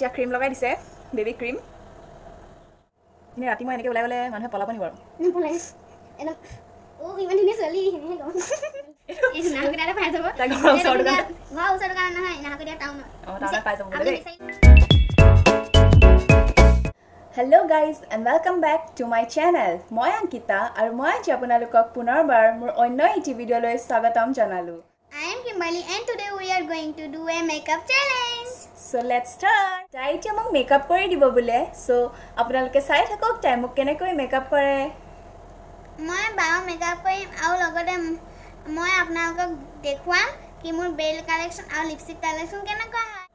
এতিয়া ক্ৰীম লগাই দিছে বেবি ক্ৰীম এনে ৰাতি মই এনেকৈ ওলাই গ'লে মানুহে পলাব নি বাৰু নপলাই একদম ও ইমান ধুনীয়া ছোৱালী হেনে গম এই নাহকটা পাই যাব তাই ঘৰৰ ওচৰৰ দোকান ঘৰৰ ওচৰৰ দোকান নহয় নাহকটা টাউনত টাউনত পাই যাব বোলে hello' guys and welcome back to my channel মই অংকিতা আৰু মই আজি আপোনালোকক পুনৰবাৰ মোৰ অন্য এটি ভিডিঅ'লৈ স্বাগতম জনালোঁ I am Kimberly and today we are going to do a makeup challenge. So let's start. তাই এতিয়া মোক মেকআপ কৰি দিব বোলে সো আপোনালোকে চাই থাকক তাই মোক কেনেকৈ মেকআপ কৰে মই বাও মেকআপ কৰিম আৰু লগতে মই আপোনালোকক দেখুৱাম কি মোৰ বেল কালেকশ্যন আৰু লিপষ্টিক কালেকশ্যন কেনেকুৱা হয়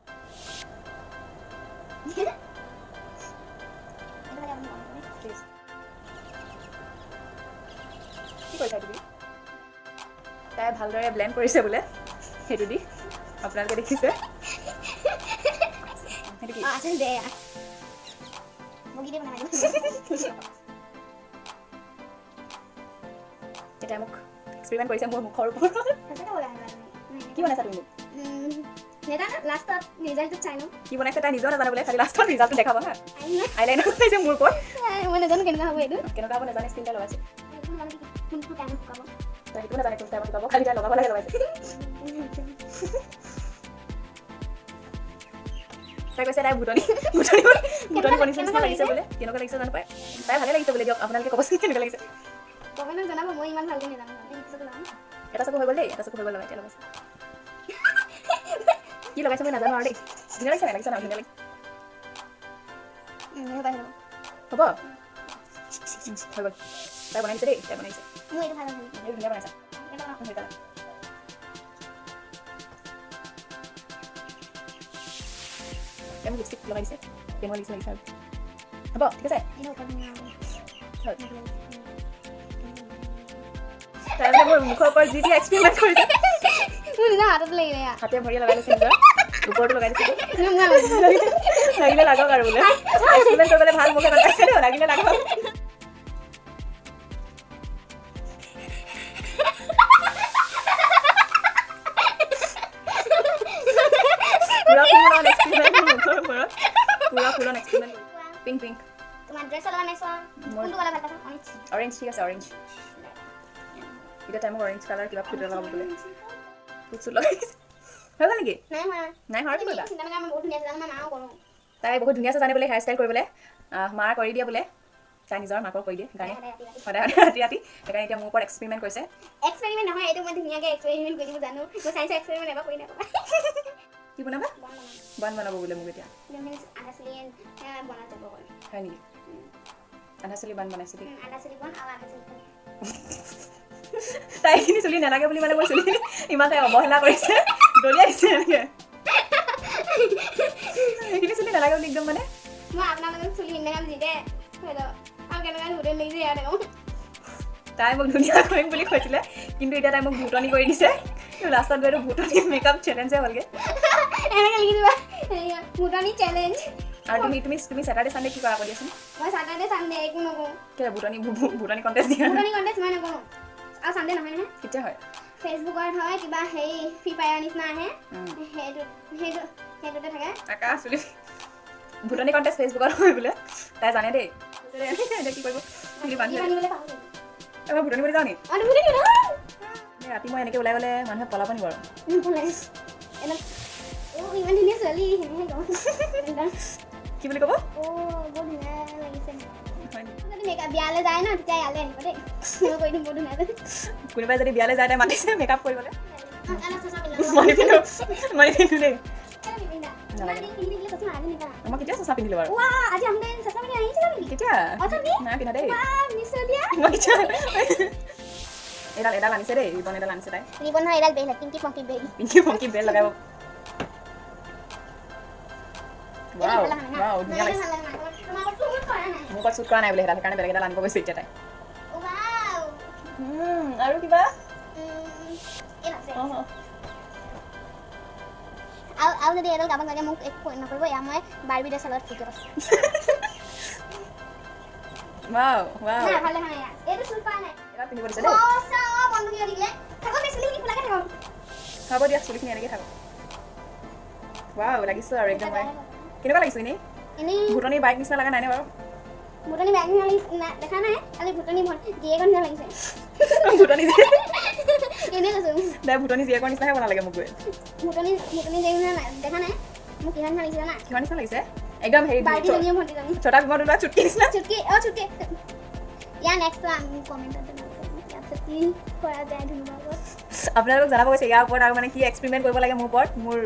কি কৈছা তুমি তাই ভালদৰে ব্লেন্ড কৰিছে বোলে হেতু দি আপোনালোকে দেখিছে হেতু কি আছে দে মুগিতে বনাই এটা মোক এক্সপেৰিমেন্ট কৰিছে মোৰ মুখৰ ওপৰত কি বনাইছা তুমি নেতা লাষ্টত ৰিজাল্টটো চাই লওঁ কি বনাইছে তাই নিজেও নাজানে বোলে খালি লাষ্টত ৰিজাল্টটো দেখাব হা আইলাইনাৰ কৰিছে মোৰ ওপৰত মই নাজানো কেনেকুৱা হ'ব এইটো কেনেকুৱা হ'ব নাজানে স্কিনটা লগাইছে কোনটো টাইম শুকাব তাই সেইটো নাজানে কোন টাইমত লগাব খালি তাই লগাব লাগে লগাইছে তাই কৈছে তাই বুটনি বনিছে নিচিনা লাগিছে বোলে কেনেকুৱা লাগিছে জানো পাই তাই ভালে লাগিছে বোলে দিয়ক আপোনালোকে ক'বচোন কেনেকুৱা লাগিছে কমেণ্টত জনাব মই ইমান ভালকৈ নাজানো এটা চকু হৈ গ'ল দেই এটা চকু হৈ গ'ল লগাই এতিয়া লগাইছে কি লগাইছে মই নাজানো আৰু দেই ধুনীয়া লাগিছে লাগিছে না ধুনীয়া লাগিছে হ'ব হৈ গ'ল তাই বনাইছে দেই তাই বনাইছে মোৰ এইটো ভাল লাগে এই ধুনীয়া বনাইছা কেমন লিপষ্টিক লগাই দিছে কেমন লিপষ্টিক লাগিছে হ'ব ঠিক আছে তাই মোৰ মুখৰ ওপৰত যি এক্সপেৰিমেণ্ট কৰিছে মোৰ নিজা হাতত লাগিলে হাতে ভৰিয়ে লগাই দিছে নিজৰ ওপৰতো লগাই দিছে লাগিলে লাগক আৰু বোলে এক্সপেৰিমেণ্ট কৰিবলৈ ভাল মুখে লগাইছে দেই লাগিলে লাগক পুৰা ফুলন এক্সপেৰিমেণ্ট পিংক পিংক তোমাৰ ড্ৰেছ লগা নাইছো কোনটো কালাৰ ভাল পাইছা অৰেঞ্জ ঠিক আছে অৰেঞ্জ এটা টাইম অৰেঞ্জ কালাৰ কিবা ফুট লগাব বোলে ফুট চুট লগাই দিছে হৈ গ'ল নেকি নাই হোৱা কি কৰিবা তাই বহুত ধুনীয়া আছে জানে বোলে হেয়াৰ ষ্টাইল কৰিবলৈ মাৰ কৰি দিয়ে বোলে তাই নিজৰ মাকৰ কৰি দিয়ে গানে সদায় ৰাতি ৰাতি সেইকাৰণে এতিয়া মোৰ ওপৰত এক্সপেৰিমেণ্ট কৰিছে এক্সপেৰিমেণ্ট নহয় এইটো মই ধুনীয়াকৈ এক্সপেৰিমেণ্ট কৰিব জানো মই চাইন্স এক্সপেৰিমেণ্ট এবাৰ কৰি নাপাবা কি বনাবা বন বনাব বোলে মোক এতিয়া হয় নেকি আধা চুলি বান বনাইছে দেই তাই এইখিনি চুলি নালাগে বুলি মানে মোৰ চুলিখিনি ইমান তাই অৱহেলা কৰিছে দলিয়াই দিছে এনেকৈ এইখিনি চুলি নালাগে বুলি একদম মানে মই আপোনালোকক চুলি ইন্দাম জিতে আৰু কেনেকুৱা হোটেল লাগিছে ইয়াতে তাই মোক ধুনীয়া কৰিম বুলি কৈছিলে কিন্তু এতিয়া তাই মোক ভুটনি কৰি দিছে লাষ্টত গৈ ভুটনি মেকআপ চেলেঞ্জে হ'লগৈ এনেকৈ লিখি দিবা ভুটনি চেলেঞ্জ আৰু তুমি ছেটাৰডে চানডে কি কৰা কৰি আছোন মই ছেটাৰডে চানডে একো নকৰোঁ কিয় ভুটনি কণ্টেষ্ট দিয়া ভুটনি কণ্টেষ্ট মই নকৰোঁ আৰু চানডে নহয় নহয় কেতিয়া হয় ফেচবুকত হয় কিবা সেই ফ্ৰী ফায়াৰ নিচিনা আহে সেইটোতে থাকে আকাশ চুলি ভুটনি কণ্টেষ্ট ফেচবুকত হয় বোলে তাই জানে দেই এতিয়া কি কৰিব এবাৰ ভুটনি বুলি যাওঁ নি ৰাতি মই এনেকৈ ওলাই গ'লে মানুহে পলাব নি বাৰু ইমান ধুনীয়া ছোৱালী হেনে গম কি বুলি ক'ব বহুত ধুনীয়া লাগিছে যদি মেকআপ বিয়ালৈ যায় ন তেতিয়া ইয়ালৈ আহিব দেই মই কৈ দিম বহুত ধুনীয়া কোনোবাই যদি বিয়ালৈ যায় তাই মাতিছে মেকআপ কৰিবলৈ মই নিপিন্ধো দেই মই কেতিয়া চচা পিন্ধিলোঁ বাৰু কেতিয়া নাই পিন্ধা দেই মই কেতিয়া এডাল আনিছে দেই ৰিবন এডাল আনিছে তাই ৰিবন নহয় এডাল বেল পিংকি ফংকি বেল লগাব Wow, ধুনীয়া লাগিছে মোৰ ওপৰত শ্বুট কৰা নাই বোলে সেইকাৰণে বেলেগ এডাল আনিব গৈছে এতিয়া তাই আৰু কিবা আৰু যদি এডাল গাব লাগে মোক একো নকৰিব এয়া মই বাৰ্বি ড্ৰেছৰ লগত ফিট আছোঁ ভালে নহয় এইটো শ্বুট কৰা নাই এডাল পিন্ধিব দিছে দেই বন্ধ কৰি দিলে থাকক চুলিখিনি খোলাকৈ থাকক হ'ব দিয়া চুলিখিনি এনেকৈ থাকক ৱাও লাগিছে আৰু একদম কেনেকুৱা লাগিছে এনে ভুটনি বাইক নিচিনা লাগা নাই নে বাৰু ভুটনি বাইক নিচিনা দেখা নাই খালি ভুটনি জীয়েকৰ নিচিনা লাগিছে ভুটনি এনে কৈছো নাই ভুটনি জীয়েকৰ নিচিনাহে বনা লাগে মোক ভুটনি জীয়েকৰ নিচিনা দেখা নাই মোক কিমান ভাল লাগিছে না কিমান নিচিনা লাগিছে একদম হেৰি বাইকজনীয়ে ভণ্টিজনী ছোটা বিমল ওলোৱা চুটকি নিচিনা চুটকি ইয়াৰ নেক্সট আমি কমেণ্টত কি কৰা যায় ধন্যবাদ আপোনালোক জনাব কৈছে ইয়াৰ ওপৰত আৰু মানে কি এক্সপেৰিমেণ্ট কৰিব লাগে মোৰ ওপৰত মোৰ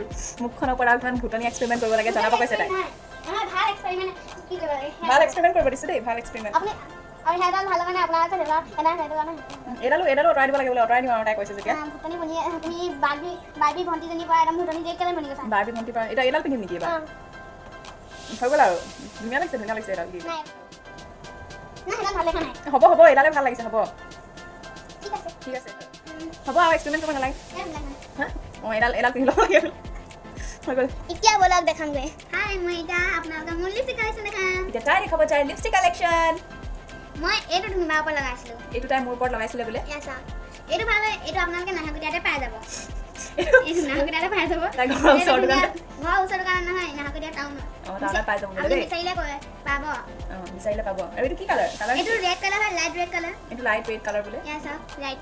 মুখখনৰ ওপৰত আৰু কিমান ভুটনি এক্সপেৰিমেণ্ট কৰিব লাগে জনাব কৈছে তাই ভাল এক্সপেৰিমেণ্ট কি কৰিব লাগে ভাল এক্সপেৰিমেণ্ট কৰিব দিছে দেই ভাল এক্সপেৰিমেণ্ট আপুনি আৰু হেডাল ভাল মানে আপোনাৰ আছে এডালো অঁতৰাই দিব লাগে বোলে অঁতৰাই দিম আৰু তাই কৈছে যেতিয়া ভুটনি বনিয়ে আপুনি বাৰ্বি ভণ্টিজনী পৰা একদম ভুটনি যে কেলে বনি গৈছে বাৰ্বি ভণ্টি পৰা এটা এডাল পিন্ধিম নেকি এবাৰ হৈ গ'ল আৰু ধুনীয়া লাগিছে এডাল কি হ'ব হ'ব এডালে ভাল লাগিছে হ'ব ঠিক আছে হ'ব আৰু এক্সপেৰিমেণ্ট কৰিব নালাগে অঁ এডাল পিন্ধি ল'ব লাগে হৈ গ'ল এতিয়া বলক দেখামগৈ হাই মই এতিয়া আপোনালোকক মোৰ লিপষ্টিক কালেকশ্যন দেখাম এতিয়া তাই দেখাব যায় লিপষ্টিক কালেকশ্যন মই এইটো ধুনীয়া ওপৰত লগাইছিলোঁ এইটো তাই মোৰ ওপৰত লগাইছিলে বোলে এইটো ভাল এইটো আপোনালোকে নাহৰকটীয়াতে পাই যাব এইটো নাহৰকটীয়াতে পাই যাব ঘৰৰ ওচৰৰ দোকান নহয় নাহৰকটীয়া টাউনত টাউনত পাই যাব আপুনি বিচাৰিলে পাব বিচাৰিলে পাব আৰু এইটো কি কালাৰ এইটো ৰেড কালাৰ হয় লাইট ৰেড কালাৰ এইটো লাইট ৰেড কালাৰ বোলে লাইট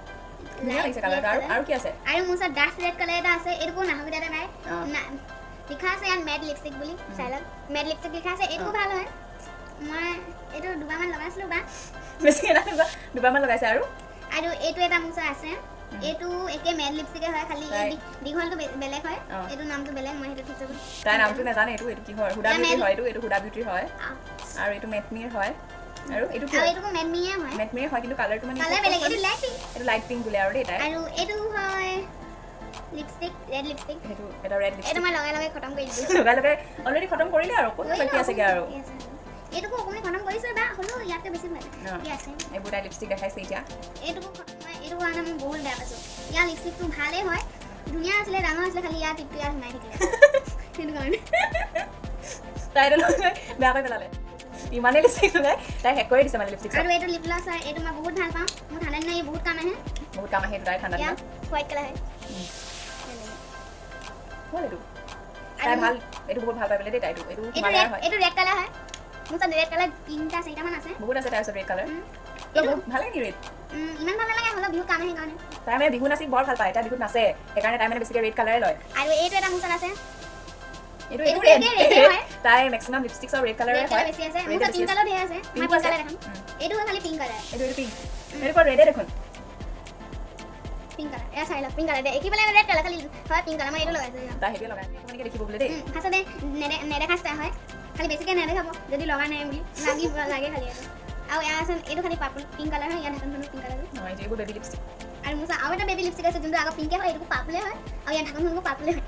ধুনীয়া লাগিছে কালাৰটো আৰু কি আছে আৰু মোৰ ওচৰত ডাৰ্ক ৰেড কালাৰ এটা আছে এইটো নাহৰকটীয়াতে পায় লিখা আছে ইয়াত মেট লিপষ্টিক বুলি চাই লওক মেট লিপষ্টিক লিখা আছে এইটো ভাল হয় মই এইটো দুবাৰমান লগাইছিলোঁ বা বেছি দুবাৰমান লগাইছে আৰু এইটো এটা মোৰ ওচৰত আছে এইটো একে মেট লিপষ্টিকে হয় খালি দীঘলটো বেলেগ হয় এইটো নামটো বেলেগ মই সেইটো ঠিক কৰিম তাই নামটো নাজানে এইটো কি হয় হুডা বিউটি হয় এইটো হুডা বিউটি হয় আৰু এইটো মেটমিৰ হয় আৰু এইটো মেটমিয়ে হয় মেটমিৰ হয় কিন্তু কালাৰটো মানে কালাৰ বেলেগ এইটো লাইট পিংক বোলে আৰু দেই তাই আৰু এইটো হয় লিপষ্টিক ৰেড লিপষ্টিক এইটো এটা ৰেড লিপষ্টিক এইটো মই লগাই খতম কৰি দিলোঁ লগাই অলৰেডি খতম কৰিলে আৰু কোন বাকী আছেগে আৰু এইটো অকণমান খতম কৰিছোঁ বা হ'লেও ইয়াতকৈ বেছি ভাল কি আছে এইবোৰ তাই লিপষ্টিক দেখাইছে এতিয়া এইটো কাৰণে মই বহুত বেয়া পাইছোঁ ইয়াৰ লিপষ্টিকটো ভালেই হয় ধুনীয়া আছিলে ডাঙৰ আছিলে খালি ইয়াৰ টিপটো ইয়াত সোমাই থাকিলে সেইটো কাৰণে তাই বেয়া কৰি পেলালে ইমানেই লিপষ্টিক লগাই তাই শেষ কৰি দিছে মানে লিপষ্টিক আৰু এইটো লিপ গ্লছ হয় এইটো মই বহুত ভাল পাওঁ মোৰ ঠাণ্ডা দিনত বহুত কাম আহে এইটো তাই ঠাণ্ডা দিনত হোৱাইট কালাৰ হয় তাই ভাল এইটো বহুত ভাল পাই বোলে দেই তাইটো এইটো ৰেড কালাৰ হয় মোৰ ওচৰত ৰেড কালাৰ 3-4মান আছে বহুত আছে তাৰ ওচৰত ৰেড কালাৰ ভাল লাগে ৰেড ইমান ভাল নালাগে হ'লেও বিহু কাম আহে কাৰণে তাই মানে বিহু নাচি বৰ ভাল পায় তাই বিহুত নাচে সেইকাৰণে তাই মানে বেছিকৈ ৰেড কালাৰে লয় আৰু এইটো এটা মোৰ ওচৰত আছে তাই মেক্সিমাম লিপষ্টিক আৰু ৰেড কালাৰে হয় বেছি আছে মোৰ ওচৰত পিংক কালাৰ ধেৰ আছে মই পিংক কালাৰ দেখাম এইটো খালি পিংক কালাৰ এইটো পিংক এইটো ৰেডে দেখোন পিংক কালাৰ চাই লওক পিংক কালাৰ দে একেবাৰে ৰেড কালাৰ খালি হয় পিংক কালাৰ মই এইটো লগাইছোঁ তাই সেইটোৱে লগাই আপোনালোকে দেখিব বোলে দেই ফাৰ্ষ্টতে নেদেখা ষ্টাইল হয় খালি বেছিকৈ নেদেখাব যদি লগা নাই বুলি লাগে খালি আৰু ইয়াৰ আছে এইটো খালি পাৰ্পল পিংক কালাৰ হয় ইয়াৰ ঢাকনখনো পিংক কালাৰ হয় এইবোৰ বেবী লিপষ্টিক আৰু মোৰ আৰু এটা বেবী লিপষ্টিক আছে যোনটো আগত পিংকে হয় এইটো পাৰ্পলে হয় আৰু ইয়াৰ ঢাকনখনো পাৰ্পলে হয়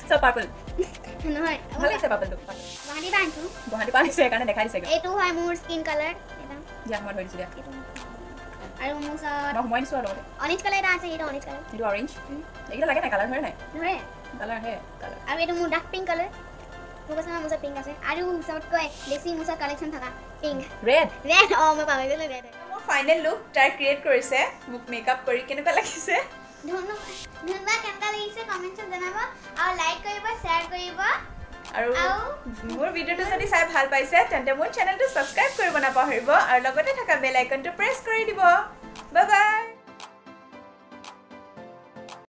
চব পাৰ্পল নহয় ভাল লাগিছে পাৰ্পলটো গুৱাহাটীৰ পৰা আনিছোঁ গুৱাহাটীৰ পৰা আনিছে সেইকাৰণে দেখাই দিছে এইটো হয় মোৰ স্কিন কালাৰ এটা দিয়া সময় ধৰি দিছোঁ দিয়া আৰু মোৰ ওচৰত মই দিছোঁ আৰু অৰেঞ্জ কালাৰ এটা আছে এইটো অৰেঞ্জ কালাৰ এইটো অৰেঞ্জ এইকেইটা লাগে নাই কালাৰ ধৰে নাই ধৰে কালাৰ আহে কালাৰ আৰু এইটো মোৰ ডাৰ্ক পিংক কালাৰ মোৰ ওচৰত পিংক আছে আৰু ওচৰতকৈ বেছি মোৰ ওচৰত কালেকশ্যন থকা পিংক ৰেড মই পাহৰিলোঁ ৰেড মোৰ ফাইনেল লুক তাই ক্ৰিয়েট কৰিছে মোক মেকআপ কৰি কেনেকুৱা লাগিছে ধন্যবাদ কেনেকুৱা লাগিছে কমেণ্টছত জনাব আৰু লাইক কৰিব শ্বেয়াৰ কৰিব আৰু মোৰ ভিডিঅ'টো যদি চাই ভাল পাইছে তেন্তে মোৰ চেনেলটো ছাবস্ক্ৰাইব কৰিব নাপাহৰিব আৰু লগতে থকা বেল আইকনটো প্ৰেছ কৰি দিব বাই বাই